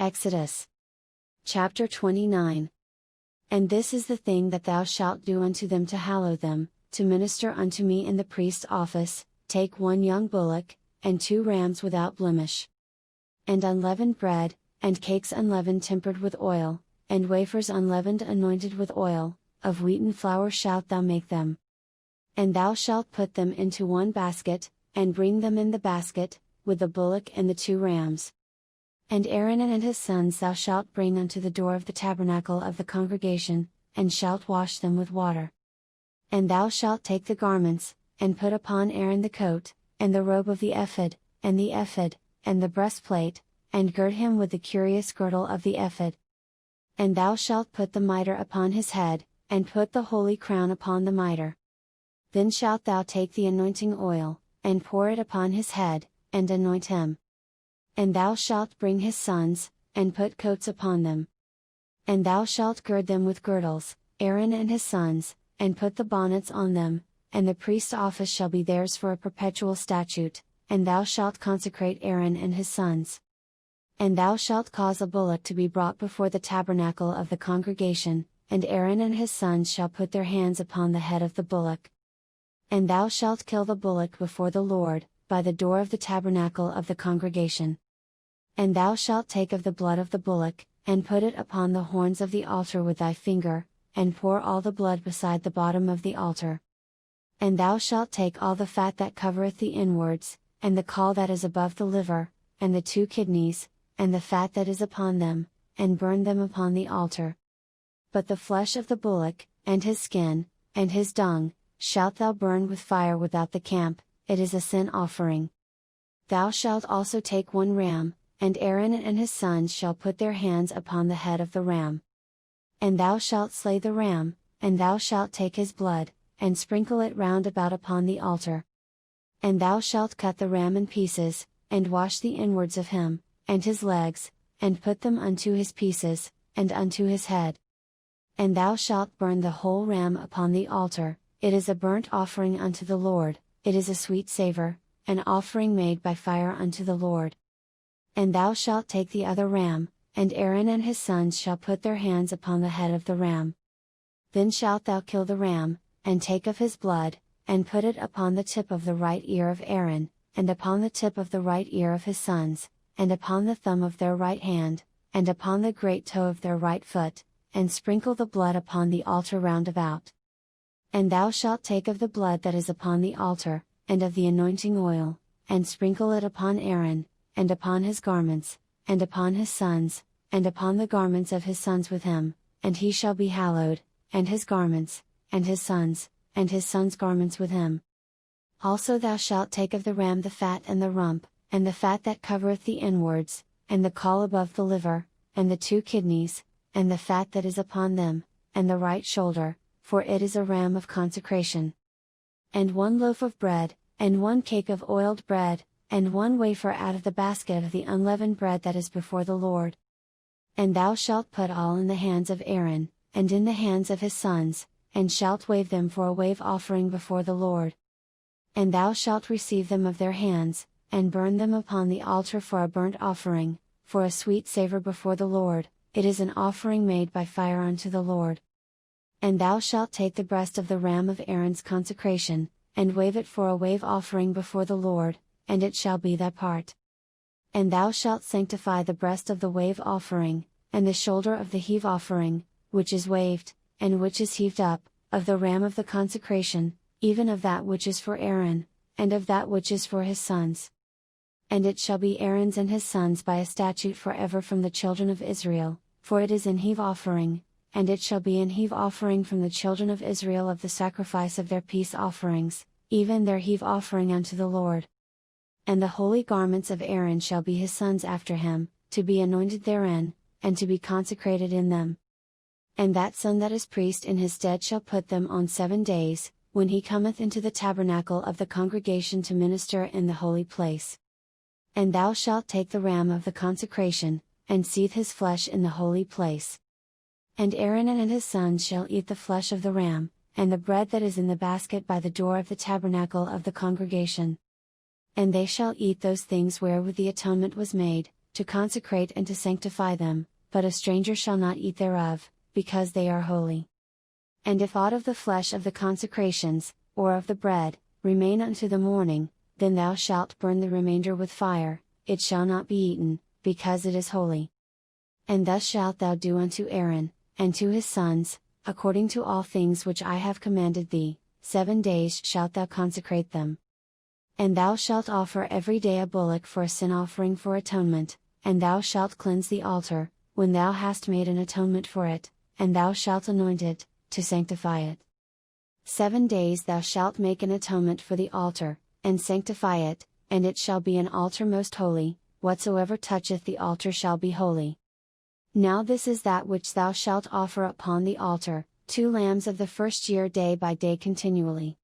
Exodus chapter 29. And this is the thing that thou shalt do unto them to hallow them, to minister unto me in the priest's office: take 1 young bullock, and 2 rams without blemish, and unleavened bread, and cakes unleavened tempered with oil, and wafers unleavened anointed with oil, of wheaten flour shalt thou make them. And thou shalt put them into 1 basket, and bring them in the basket, with the bullock and the 2 rams. And Aaron and his sons thou shalt bring unto the door of the tabernacle of the congregation, and shalt wash them with water. And thou shalt take the garments, and put upon Aaron the coat, and the robe of the ephod, and the breastplate, and gird him with the curious girdle of the ephod. And thou shalt put the mitre upon his head, and put the holy crown upon the mitre. Then shalt thou take the anointing oil, and pour it upon his head, and anoint him. And thou shalt bring his sons, and put coats upon them. And thou shalt gird them with girdles, Aaron and his sons, and put the bonnets on them, and the priest's office shall be theirs for a perpetual statute, and thou shalt consecrate Aaron and his sons. And thou shalt cause a bullock to be brought before the tabernacle of the congregation, and Aaron and his sons shall put their hands upon the head of the bullock. And thou shalt kill the bullock before the Lord, by the door of the tabernacle of the congregation. And thou shalt take of the blood of the bullock, and put it upon the horns of the altar with thy finger, and pour all the blood beside the bottom of the altar. And thou shalt take all the fat that covereth the inwards, and the caul that is above the liver, and the 2 kidneys, and the fat that is upon them, and burn them upon the altar. But the flesh of the bullock, and his skin, and his dung, shalt thou burn with fire without the camp; it is a sin offering. Thou shalt also take 1 ram, and Aaron and his sons shall put their hands upon the head of the ram. And thou shalt slay the ram, and thou shalt take his blood, and sprinkle it round about upon the altar. And thou shalt cut the ram in pieces, and wash the inwards of him, and his legs, and put them unto his pieces, and unto his head. And thou shalt burn the whole ram upon the altar; it is a burnt offering unto the Lord, it is a sweet savour, an offering made by fire unto the Lord. And thou shalt take the other ram, and Aaron and his sons shall put their hands upon the head of the ram. Then shalt thou kill the ram, and take of his blood, and put it upon the tip of the right ear of Aaron, and upon the tip of the right ear of his sons, and upon the thumb of their right hand, and upon the great toe of their right foot, and sprinkle the blood upon the altar round about. And thou shalt take of the blood that is upon the altar, and of the anointing oil, and sprinkle it upon Aaron, and upon his garments, and upon his sons, and upon the garments of his sons with him, and he shall be hallowed, and his garments, and his sons' garments with him. Also thou shalt take of the ram the fat and the rump, and the fat that covereth the inwards, and the caul above the liver, and the 2 kidneys, and the fat that is upon them, and the right shoulder, for it is a ram of consecration. And 1 loaf of bread, and 1 cake of oiled bread, and 1 wafer out of the basket of the unleavened bread that is before the Lord. And thou shalt put all in the hands of Aaron, and in the hands of his sons, and shalt wave them for a wave offering before the Lord. And thou shalt receive them of their hands, and burn them upon the altar for a burnt offering, for a sweet savour before the Lord; it is an offering made by fire unto the Lord. And thou shalt take the breast of the ram of Aaron's consecration, and wave it for a wave offering before the Lord, and it shall be thy part. And thou shalt sanctify the breast of the wave offering, and the shoulder of the heave offering, which is waved, and which is heaved up, of the ram of the consecration, even of that which is for Aaron, and of that which is for his sons. And it shall be Aaron's and his sons by a statute for ever from the children of Israel, for it is an heave offering, and it shall be an heave offering from the children of Israel of the sacrifice of their peace offerings, even their heave offering unto the Lord. And the holy garments of Aaron shall be his sons after him, to be anointed therein, and to be consecrated in them. And that son that is priest in his stead shall put them on 7 days, when he cometh into the tabernacle of the congregation to minister in the holy place. And thou shalt take the ram of the consecration, and seethe his flesh in the holy place. And Aaron and his sons shall eat the flesh of the ram, and the bread that is in the basket by the door of the tabernacle of the congregation. And they shall eat those things wherewith the atonement was made, to consecrate and to sanctify them, but a stranger shall not eat thereof, because they are holy. And if aught of the flesh of the consecrations, or of the bread, remain unto the morning, then thou shalt burn the remainder with fire, it shall not be eaten, because it is holy. And thus shalt thou do unto Aaron, and to his sons, according to all things which I have commanded thee, 7 days shalt thou consecrate them. And thou shalt offer every day a bullock for a sin offering for atonement, and thou shalt cleanse the altar, when thou hast made an atonement for it, and thou shalt anoint it, to sanctify it. 7 days thou shalt make an atonement for the altar, and sanctify it, and it shall be an altar most holy, whatsoever toucheth the altar shall be holy. Now this is that which thou shalt offer upon the altar, 2 lambs of the first year day by day continually.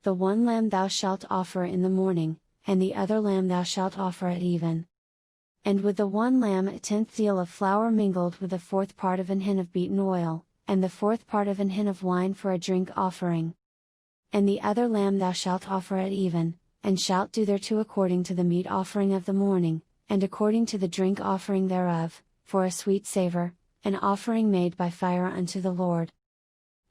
The one lamb thou shalt offer in the morning, and the other lamb thou shalt offer at even. And with the one lamb a 10th deal of flour mingled with the 4th part of an hin of beaten oil, and the 4th part of an hin of wine for a drink offering. And the other lamb thou shalt offer at even, and shalt do thereto according to the meat offering of the morning, and according to the drink offering thereof, for a sweet savour, an offering made by fire unto the Lord.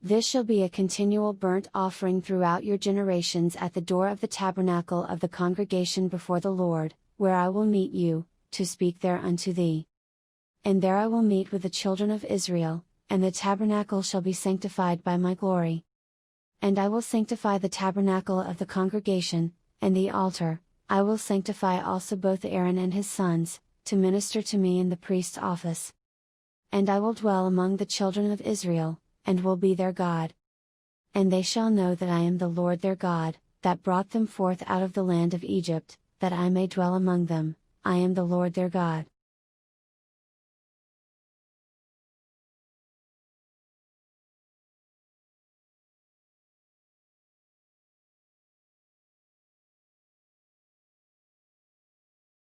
This shall be a continual burnt offering throughout your generations at the door of the tabernacle of the congregation before the Lord, where I will meet you, to speak there unto thee. And there I will meet with the children of Israel, and the tabernacle shall be sanctified by my glory. And I will sanctify the tabernacle of the congregation, and the altar, I will sanctify also both Aaron and his sons, to minister to me in the priest's office. And I will dwell among the children of Israel, and will be their God. And they shall know that I am the Lord their God, that brought them forth out of the land of Egypt, that I may dwell among them, I am the Lord their God.